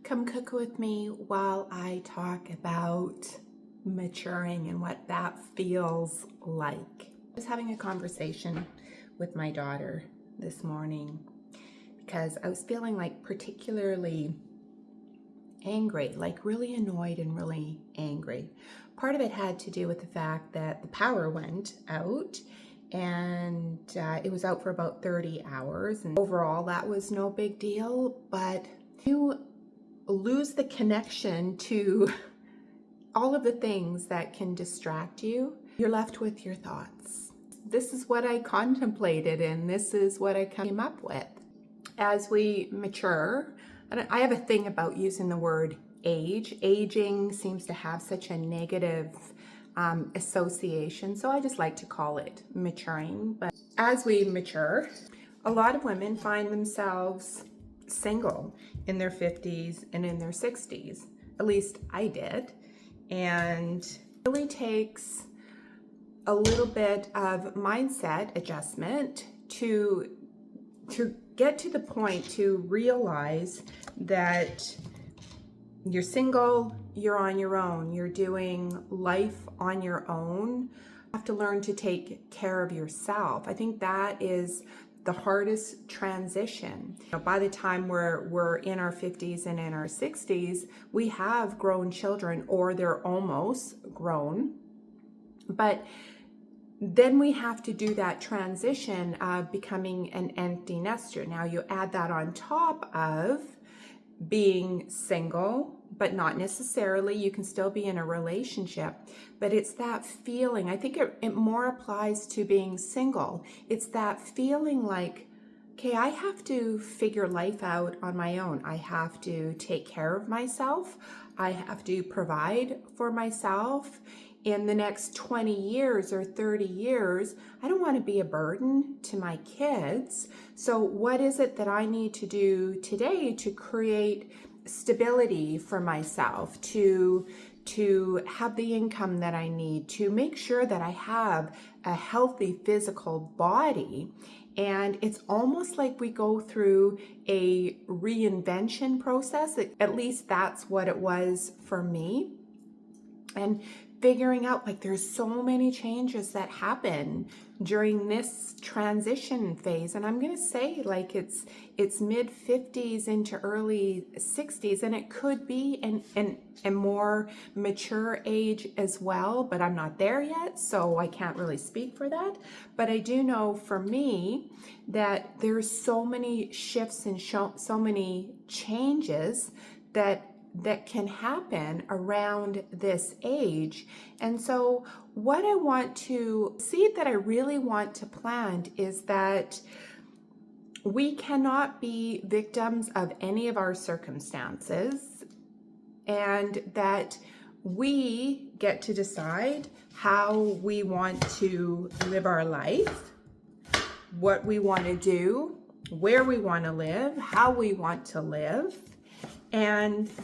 Come cook with me while I talk about maturing and what that feels like. I was having a conversation with my daughter this morning because I was feeling like particularly angry, like really annoyed and really angry. Part of it had to do with the fact that the power went out and it was out for about 30 hours. And overall, that was no big deal, but you lose the connection to all of the things that can distract you. You're left with your thoughts. This is what I contemplated and this is what I came up with. As we mature, and I have a thing about using the word age. Aging seems to have such a negative association, so I just like to call it maturing. But as we mature, a lot of women find themselves single in their 50s and in their 60s. At least I did. And it really takes a little bit of mindset adjustment to get to the point to realize that you're single, you're on your own, you're doing life on your own. You have to learn to take care of yourself. I think that is the hardest transition. By the time we're in our 50s and in our 60s, we have grown children, or they're almost grown. But then we have to do that transition of becoming an empty nester. Now you add that on top of being single, but not necessarily. You can still be in a relationship, but it's that feeling. I think it more applies to being single. It's that feeling like, okay, I have to figure life out on my own. I have to take care of myself. I have to provide for myself. In the next 20 years or 30 years, I don't want to be a burden to my kids. So what is it that I need to do today to create stability for myself, to have the income that I need, to make sure that I have a healthy physical body? And it's almost like we go through a reinvention process. At least that's what it was for me. And figuring out, like, there's so many changes that happen during this transition phase. And I'm going to say, like, it's mid 50s into early 60s, and it could be a more mature age as well, but I'm not there yet, so I can't really speak for that. But I do know for me that there's so many shifts and so many changes that can happen around this age. And so what I want to see, that I really want to plant, is that we cannot be victims of any of our circumstances, and that we get to decide how we want to live our life, what we want to do, where we want to live, how we want to live.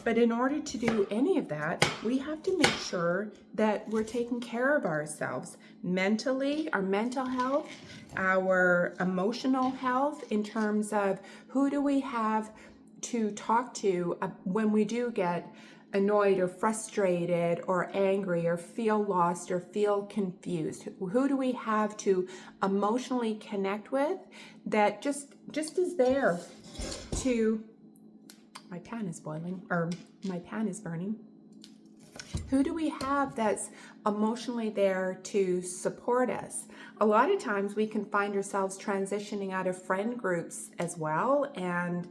But in order to do any of that, we have to make sure that we're taking care of ourselves mentally, our mental health, our emotional health, in terms of who do we have to talk to when we do get annoyed or frustrated or angry or feel lost or feel confused. Who do we have to emotionally connect with that just is there to... My pan is boiling, or my pan is burning. Who do we have that's emotionally there to support us? A lot of times we can find ourselves transitioning out of friend groups as well, and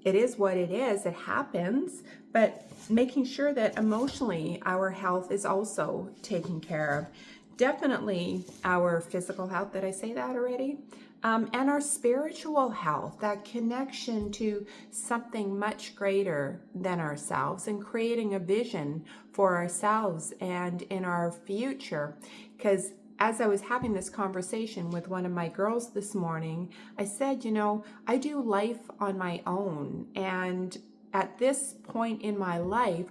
it is what it is, it happens, but making sure that emotionally our health is also taken care of. Definitely our physical health, did I say that already? And our spiritual health, that connection to something much greater than ourselves, and creating a vision for ourselves and in our future. Because as I was having this conversation with one of my girls this morning, I said, I do life on my own. And at this point in my life,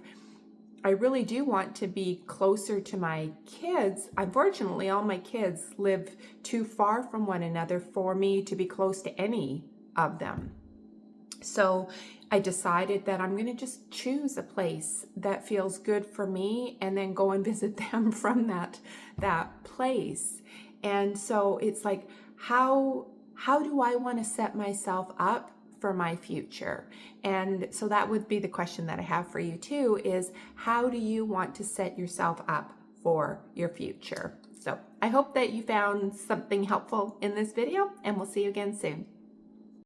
I really do want to be closer to my kids. Unfortunately, all my kids live too far from one another for me to be close to any of them. So I decided that I'm going to just choose a place that feels good for me and then go and visit them from that place. And so it's like, how do I want to set myself up for my future? And so that would be the question that I have for you too, is how do you want to set yourself up for your future? So I hope that you found something helpful in this video, and we'll see you again soon.